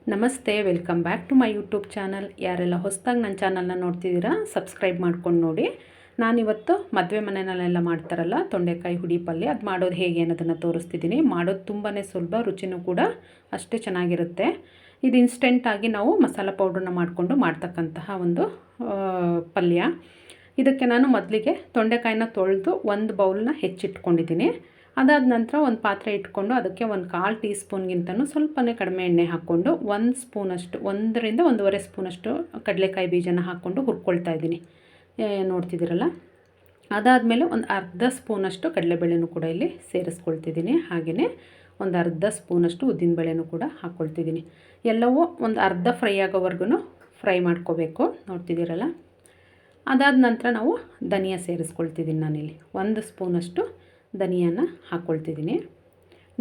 ನಮಸ್ತೆ, welcome back to my YouTube channel. ಯಾರೆಲ್ಲ ಹೊಸದಾಗಿ ನನ್ನ ಚಾನಲ್ನ ನೋಡ್ತಿದ್ದೀರಾ ಸಬ್ಸ್ಕ್ರೈಬ್ ಮಾಡ್ಕೊಂಡು ನೋಡಿ. ನಾನಿವತ್ತು ಮದುವೆ ಮನೆಯಲ್ಲೆಲ್ಲ ಮಾಡ್ತಾರಲ್ಲ ತೊಂಡೆಕಾಯಿ ಹುಡಿ ಪಲ್ಯ, ಅದು ಮಾಡೋದು ಹೇಗೆ ಅನ್ನೋದನ್ನು ತೋರಿಸ್ತಿದ್ದೀನಿ. ಮಾಡೋದು ತುಂಬಾ ಸುಲಭ, ರುಚಿನೂ ಕೂಡ ಅಷ್ಟೇ ಚೆನ್ನಾಗಿರುತ್ತೆ. ಇದು ಇನ್ಸ್ಟೆಂಟಾಗಿ ನಾವು ಮಸಾಲ ಪೌಡ್ರನ್ನ ಮಾಡಿಕೊಂಡು ಮಾಡ್ತಕ್ಕಂತಹ ಒಂದು ಪಲ್ಯ. ಇದಕ್ಕೆ ನಾನು ಮೊದಲಿಗೆ ತೊಂಡೆಕಾಯಿನ ತೊಳೆದು ಒಂದು ಬೌಲ್ನ ಹೆಚ್ಚಿಟ್ಕೊಂಡಿದ್ದೀನಿ. ಅದಾದ ನಂತರ ಒಂದು ಪಾತ್ರೆ ಇಟ್ಕೊಂಡು ಅದಕ್ಕೆ ಒಂದು 1/4 ಟೀ ಸ್ಪೂನ್ಗಿಂತನೂ ಸ್ವಲ್ಪನೇ ಕಡಿಮೆ ಎಣ್ಣೆ ಹಾಕ್ಕೊಂಡು 1 ಸ್ಪೂನಷ್ಟು 1 ರಿಂದ 1.5 ಸ್ಪೂನಷ್ಟು ಕಡಲೆಕಾಯಿ ಬೀಜನ ಹಾಕ್ಕೊಂಡು ಹುರ್ಕೊಳ್ತಾ ಇದ್ದೀನಿ. ನೋಡ್ತಿದ್ದೀರಲ್ಲ. ಅದಾದಮೇಲೆ ಒಂದು ಅರ್ಧ ಸ್ಪೂನಷ್ಟು ಕಡಲೆಬೇಳೆನೂ ಕೂಡ ಇಲ್ಲಿ ಸೇರಿಸ್ಕೊಳ್ತಿದ್ದೀನಿ. ಹಾಗೆಯೇ ಒಂದು ಅರ್ಧ ಸ್ಪೂನಷ್ಟು ಉದ್ದಿನಬೇಳೆನೂ ಕೂಡ ಹಾಕ್ಕೊಳ್ತಿದ್ದೀನಿ. ಎಲ್ಲವೂ ಒಂದು ಅರ್ಧ ಫ್ರೈ ಆಗೋವರೆಗೂ ಫ್ರೈ ಮಾಡ್ಕೋಬೇಕು. ನೋಡ್ತಿದ್ದೀರಲ್ಲ. ಅದಾದ ನಂತರ ನಾವು ಧನಿಯಾ ಸೇರಿಸ್ಕೊಳ್ತಿದ್ದೀನಿ. ನಾನಿಲ್ಲಿ 1 ಸ್ಪೂನಷ್ಟು ಧನಿಯಾನ ಹಾಕ್ಕೊಳ್ತಿದ್ದೀನಿ.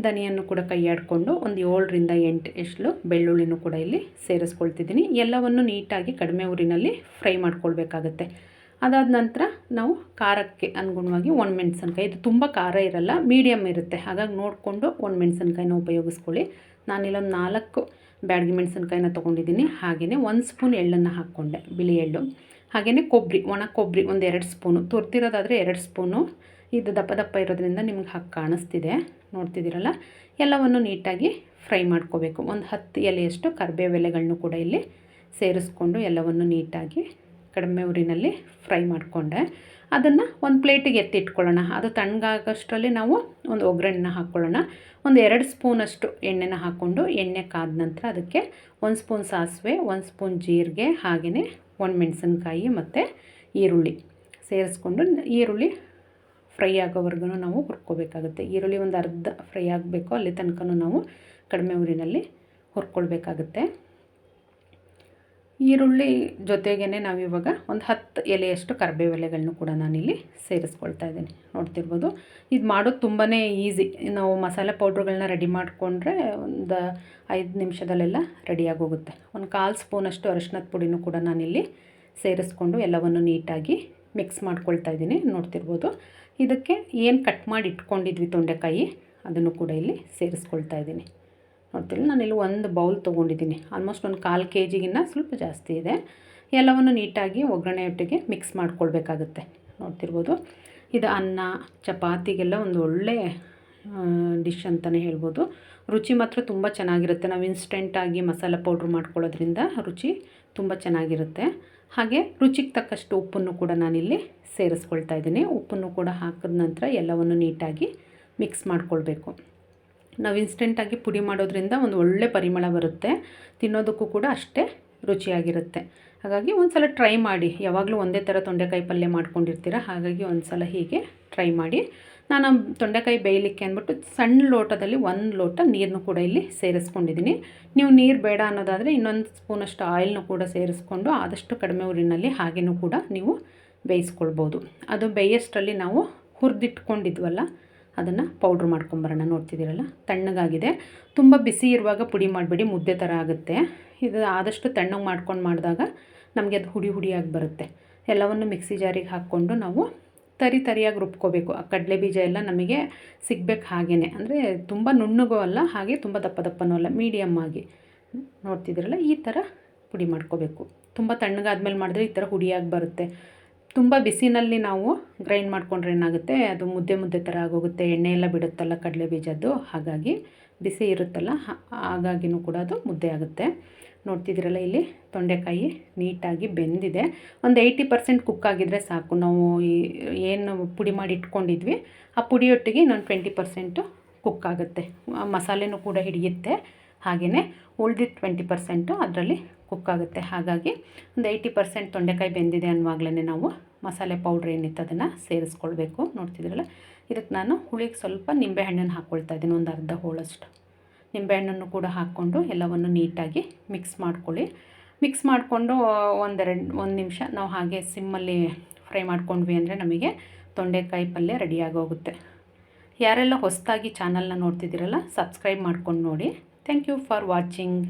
ಧನಿಯನ್ನು ಕೂಡ ಕೈ ಆಡಿಕೊಂಡು ಒಂದು 7 ರಿಂದ 8 ಎಸಳು ಬೆಳ್ಳುಳ್ಳಿನೂ ಕೂಡ ಇಲ್ಲಿ ಸೇರಿಸ್ಕೊಳ್ತಿದ್ದೀನಿ. ಎಲ್ಲವನ್ನು ನೀಟಾಗಿ ಕಡಿಮೆ ಉರಿನಲ್ಲಿ ಫ್ರೈ ಮಾಡ್ಕೊಳ್ಬೇಕಾಗತ್ತೆ. ಅದಾದ ನಂತರ ನಾವು ಖಾರಕ್ಕೆ ಅನುಗುಣವಾಗಿ ಒಣಮೆಣಸಿನ್ಕಾಯಿ, ಇದು ತುಂಬ ಖಾರ ಇರಲ್ಲ, ಮೀಡಿಯಮ್ ಇರುತ್ತೆ, ಹಾಗಾಗಿ ನೋಡಿಕೊಂಡು ಒಣಮೆಣಸಿನ್ಕಾಯಿನ ಉಪಯೋಗಿಸ್ಕೊಳ್ಳಿ. ನಾನಿಲ್ಲೊಂದು 4 ಬ್ಯಾಡಗಿ ಮೆಣಸಿನ್ಕಾಯಿನ ತೊಗೊಂಡಿದ್ದೀನಿ. ಹಾಗೆಯೇ 1 ಸ್ಪೂನ್ ಎಳ್ಳನ್ನು ಹಾಕ್ಕೊಂಡೆ, ಬಿಳಿ ಎಳ್ಳು. ಹಾಗೆಯೇ ಕೊಬ್ಬರಿ, ಒಣ ಕೊಬ್ಬರಿ ಒಂದು 2 ಸ್ಪೂನು, ತುರ್ತಿರೋದಾದರೆ 2 ಸ್ಪೂನು. ಇದು ದಪ್ಪ ದಪ್ಪ ಇರೋದ್ರಿಂದ ನಿಮ್ಗೆ ಹಾಕಿ ಕಾಣಿಸ್ತಿದೆ. ನೋಡ್ತಿದ್ದೀರಲ್ಲ. ಎಲ್ಲವನ್ನು ನೀಟಾಗಿ ಫ್ರೈ ಮಾಡ್ಕೋಬೇಕು. ಒಂದು 10 ಎಲೆಯಷ್ಟು ಕರಿಬೇವು ಎಲೆಗಳನ್ನು ಕೂಡ ಇಲ್ಲಿ ಸೇರಿಸ್ಕೊಂಡು ಎಲ್ಲವನ್ನು ನೀಟಾಗಿ ಕಡಿಮೆ ಉರಿನಲ್ಲಿ ಫ್ರೈ ಮಾಡಿಕೊಂಡೆ. ಅದನ್ನು ಒಂದು ಪ್ಲೇಟಿಗೆ ಎತ್ತಿಟ್ಕೊಳ್ಳೋಣ. ಅದು ತಣ್ಣಗಾಗೋಷ್ಟರಲ್ಲಿ ನಾವು ಒಂದು ಒಗ್ಗರಣೆನ ಹಾಕ್ಕೊಳ್ಳೋಣ. ಒಂದು 2 ಸ್ಪೂನಷ್ಟು ಎಣ್ಣೆನ ಹಾಕ್ಕೊಂಡು, ಎಣ್ಣೆ ಕಾದ ನಂತರ ಅದಕ್ಕೆ 1 ಸ್ಪೂನ್ ಸಾಸಿವೆ, 1 ಸ್ಪೂನ್ ಜೀರಿಗೆ, ಹಾಗೆಯೇ ಒಣಮೆಣಸಿನ್ಕಾಯಿ ಮತ್ತು ಈರುಳ್ಳಿ ಸೇರಿಸ್ಕೊಂಡು, ಈರುಳ್ಳಿ ಫ್ರೈ ಆಗೋವರೆಗೂ ನಾವು ಹುರ್ಕೋಬೇಕಾಗುತ್ತೆ. ಈರುಳ್ಳಿ ಒಂದು ಅರ್ಧ ಫ್ರೈ ಆಗಬೇಕು, ಅಲ್ಲಿ ತನಕ ನಾವು ಕಡಿಮೆ ಉರಿನಲ್ಲಿ ಹುರ್ಕೊಳ್ಬೇಕಾಗುತ್ತೆ. ಈರುಳ್ಳಿ ಜೊತೆಗೇ ನಾವಿವಾಗ ಒಂದು 10 ಎಲೆಯಷ್ಟು ಕರಿಬೇವು ಎಲೆಗಳನ್ನು ಕೂಡ ನಾನಿಲ್ಲಿ ಸೇರಿಸ್ಕೊಳ್ತಾ ಇದ್ದೀನಿ. ನೋಡ್ತಿರ್ಬೋದು. ಇದು ಮಾಡೋದು ತುಂಬಾ ಈಸಿ. ನಾವು ಮಸಾಲೆ ಪೌಡ್ರುಗಳನ್ನ ರೆಡಿ ಮಾಡಿಕೊಂಡ್ರೆ ಒಂದು 5 ನಿಮಿಷದಲ್ಲೆಲ್ಲ ರೆಡಿಯಾಗೋಗುತ್ತೆ. ಒಂದು 1/4 ಸ್ಪೂನಷ್ಟು ಅರಿಶಿನದ ಪುಡಿನೂ ಕೂಡ ನಾನಿಲ್ಲಿ ಸೇರಿಸ್ಕೊಂಡು ಎಲ್ಲವನ್ನು ನೀಟಾಗಿ ಮಿಕ್ಸ್ ಮಾಡ್ಕೊಳ್ತಾ ಇದ್ದೀನಿ. ನೋಡ್ತಿರ್ಬೋದು. ಇದಕ್ಕೆ ಏನು ಕಟ್ ಮಾಡಿ ಇಟ್ಕೊಂಡಿದ್ವಿ ತೊಂಡೆಕಾಯಿ, ಅದನ್ನು ಕೂಡ ಇಲ್ಲಿ ಸೇರಿಸ್ಕೊಳ್ತಾ ಇದ್ದೀನಿ. ನೋಡ್ತಿಲ್ಲ, ನಾನಿಲ್ಲಿ ಒಂದು ಬೌಲ್ ತೊಗೊಂಡಿದ್ದೀನಿ. ಆಲ್ಮೋಸ್ಟ್ ಒಂದು 1/4 kgಗಿನ್ನ ಸ್ವಲ್ಪ ಜಾಸ್ತಿ ಇದೆ. ಎಲ್ಲವನ್ನು ನೀಟಾಗಿ ಒಗ್ಗರಣೆಯೊಟ್ಟಿಗೆ ಮಿಕ್ಸ್ ಮಾಡ್ಕೊಳ್ಬೇಕಾಗುತ್ತೆ. ನೋಡ್ತಿರ್ಬೋದು. ಇದು ಅನ್ನ ಚಪಾತಿಗೆಲ್ಲ ಒಂದು ಒಳ್ಳೆ ಡಿಶ್ ಅಂತಲೇ ಹೇಳ್ಬೋದು. ರುಚಿ ಮಾತ್ರ ತುಂಬ ಚೆನ್ನಾಗಿರುತ್ತೆ. ನಾವು ಇನ್ಸ್ಟೆಂಟಾಗಿ ಮಸಾಲೆ ಪೌಡ್ರ್ ಮಾಡ್ಕೊಳ್ಳೋದ್ರಿಂದ ರುಚಿ ತುಂಬ ಚೆನ್ನಾಗಿರುತ್ತೆ. ಹಾಗೆ ರುಚಿಗೆ ತಕ್ಕಷ್ಟು ಉಪ್ಪನ್ನು ಕೂಡ ನಾನಿಲ್ಲಿ ಸೇರಿಸ್ಕೊಳ್ತಾ ಇದ್ದೀನಿ. ಉಪ್ಪನ್ನು ಕೂಡ ಹಾಕಿದ ನಂತರ ಎಲ್ಲವನ್ನು ನೀಟಾಗಿ ಮಿಕ್ಸ್ ಮಾಡ್ಕೊಳ್ಬೇಕು. ನಾವು ಇನ್ಸ್ಟೆಂಟಾಗಿ ಪುಡಿ ಮಾಡೋದ್ರಿಂದ ಒಂದು ಒಳ್ಳೆ ಪರಿಮಳ ಬರುತ್ತೆ. ತಿನ್ನೋದಕ್ಕೂ ಕೂಡ ಅಷ್ಟೇ ರುಚಿಯಾಗಿರುತ್ತೆ. ಹಾಗಾಗಿ ಒಂದು ಸಲ ಟ್ರೈ ಮಾಡಿ. ಯಾವಾಗಲೂ ಒಂದೇ ಥರ ತೊಂಡೆಕಾಯಿ ಪಲ್ಯ ಮಾಡ್ಕೊಂಡಿರ್ತೀರ, ಹಾಗಾಗಿ ಒಂದು ಸಲ ಹೀಗೆ ಟ್ರೈ ಮಾಡಿ. ನಾನು ತೊಂಡೆಕಾಯಿ ಬೇಯಲಿಕ್ಕೆ ಅಂದ್ಬಿಟ್ಟು ಸಣ್ಣ ಲೋಟದಲ್ಲಿ 1 ಲೋಟ ನೀರನ್ನು ಕೂಡ ಇಲ್ಲಿ ಸೇರಿಸ್ಕೊಂಡಿದ್ದೀನಿ. ನೀವು ನೀರು ಬೇಡ ಅನ್ನೋದಾದರೆ ಇನ್ನೊಂದು ಸ್ಪೂನಷ್ಟು ಆಯಿಲ್ನು ಕೂಡ ಸೇರಿಸ್ಕೊಂಡು ಆದಷ್ಟು ಕಡಿಮೆ ಉರಿನಲ್ಲಿ ಹಾಗೆಯೂ ಕೂಡ ನೀವು ಬೇಯಿಸ್ಕೊಳ್ಬೋದು. ಅದು ಬೇಯೋಷ್ಟರಲ್ಲಿ ನಾವು ಹುರಿದಿಟ್ಕೊಂಡಿದ್ವಲ್ಲ ಅದನ್ನು ಪೌಡ್ರ್ ಮಾಡ್ಕೊಂಬರೋಣ. ನೋಡ್ತಿದ್ದೀರಲ್ಲ, ತಣ್ಣಗಾಗಿದೆ. ತುಂಬ ಬಿಸಿ ಇರುವಾಗ ಪುಡಿ ಮಾಡಬೇಡಿ, ಮುದ್ದೆ ಥರ ಆಗುತ್ತೆ. ಇದು ಆದಷ್ಟು ತಣ್ಣಗೆ ಮಾಡ್ಕೊಂಡು ಮಾಡಿದಾಗ ನಮಗೆ ಅದು ಹುಡಿ ಹುಡಿಯಾಗಿ ಬರುತ್ತೆ. ಎಲ್ಲವನ್ನು ಮಿಕ್ಸಿ ಜಾರಿಗೆ ಹಾಕ್ಕೊಂಡು ನಾವು ತರಿಯಾಗಿ ರುಬ್ಕೋಬೇಕು. ಆ ಕಡಲೆ ಬೀಜ ಎಲ್ಲ ನಮಗೆ ಸಿಗಬೇಕು ಹಾಗೆಯೇ, ಅಂದರೆ ತುಂಬ ನುಣ್ಣಗೂ ಅಲ್ಲ, ಹಾಗೆ ತುಂಬ ದಪ್ಪ ದಪ್ಪನೂ ಅಲ್ಲ, ಮೀಡಿಯಮ್ ಆಗಿ. ನೋಡ್ತಿದ್ದೀರಲ್ಲ, ಈ ಥರ ಪುಡಿ ಮಾಡ್ಕೋಬೇಕು. ತುಂಬ ತಣ್ಣಗಾದ್ಮೇಲೆ ಮಾಡಿದ್ರೆ ಈ ಥರ ಹುಡಿಯಾಗಿ ಬರುತ್ತೆ. ತುಂಬ ಬಿಸಿನಲ್ಲಿ ನಾವು ಗ್ರೈಂಡ್ ಮಾಡಿಕೊಂಡ್ರೆ ಏನಾಗುತ್ತೆ, ಅದು ಮುದ್ದೆ ಥರ ಆಗೋಗುತ್ತೆ. ಎಣ್ಣೆ ಎಲ್ಲ ಬಿಡುತ್ತಲ್ಲ ಕಡಲೆ ಬೀಜದ್ದು, ಹಾಗಾಗಿ ಬಿಸಿ ಇರುತ್ತಲ್ಲ, ಹಾಗಾಗಿನೂ ಕೂಡ ಅದು ಮುದ್ದೆ ಆಗುತ್ತೆ. ನೋಡ್ತಿದ್ದೀರಲ್ಲ, ಇಲ್ಲಿ ತೊಂಡೆಕಾಯಿ ನೀಟಾಗಿ ಬೆಂದಿದೆ. ಒಂದು 80% ಕುಕ್ ಆಗಿದ್ದರೆ ಸಾಕು. ನಾವು ಏನು ಪುಡಿ ಮಾಡಿ ಇಟ್ಕೊಂಡಿದ್ವಿ ಆ ಪುಡಿಯೊಟ್ಟಿಗೆ ಇನ್ನೊಂದು 20% ಕುಕ್ ಆಗುತ್ತೆ. ಮಸಾಲೆನೂ ಕೂಡ ಹಿಡಿಯುತ್ತೆ. ಹಾಗೆಯೇ ಉಳಿದಿದ್ದ 20% ಅದರಲ್ಲಿ ಕುಕ್ ಆಗುತ್ತೆ. ಹಾಗಾಗಿ ಒಂದು 80% ತೊಂಡೆಕಾಯಿ ಬೆಂದಿದೆ ಅನ್ನುವಾಗಲೇ ನಾವು ಮಸಾಲೆ ಪೌಡ್ರ್ ಏನಿತ್ತು ಅದನ್ನು ಸೇರಿಸ್ಕೊಳ್ಬೇಕು. ನೋಡ್ತಿದ್ದೀರಲ್ಲ, ಇದಕ್ಕೆ ನಾನು ಹುಳಿಗೆ ಸ್ವಲ್ಪ ನಿಂಬೆಹಣ್ಣನ್ನು ಹಾಕ್ಕೊಳ್ತಾ ಇದ್ದೀನಿ. ಒಂದು ಅರ್ಧ ಹೋಳಷ್ಟು ನಿಂಬೆಹಣ್ಣನ್ನು ಕೂಡ ಹಾಕ್ಕೊಂಡು ಎಲ್ಲವನ್ನು ನೀಟಾಗಿ ಮಿಕ್ಸ್ ಮಾಡ್ಕೊಳ್ಳಿ. ಮಿಕ್ಸ್ ಮಾಡಿಕೊಂಡು 1 ನಿಮಿಷ ನಾವು ಹಾಗೆ ಸಿಮ್ಮಲ್ಲಿ ಫ್ರೈ ಮಾಡ್ಕೊಂಡ್ವಿ ಅಂದರೆ ನಮಗೆ ತೊಂಡೆಕಾಯಿ ಪಲ್ಯ ರೆಡಿಯಾಗೋಗುತ್ತೆ. ಯಾರೆಲ್ಲ ಹೊಸದಾಗಿ ಚಾನಲ್ನ ನೋಡ್ತಿದ್ದೀರಲ್ಲ ಸಬ್ಸ್ಕ್ರೈಬ್ ಮಾಡ್ಕೊಂಡು ನೋಡಿ. Thank you for watching.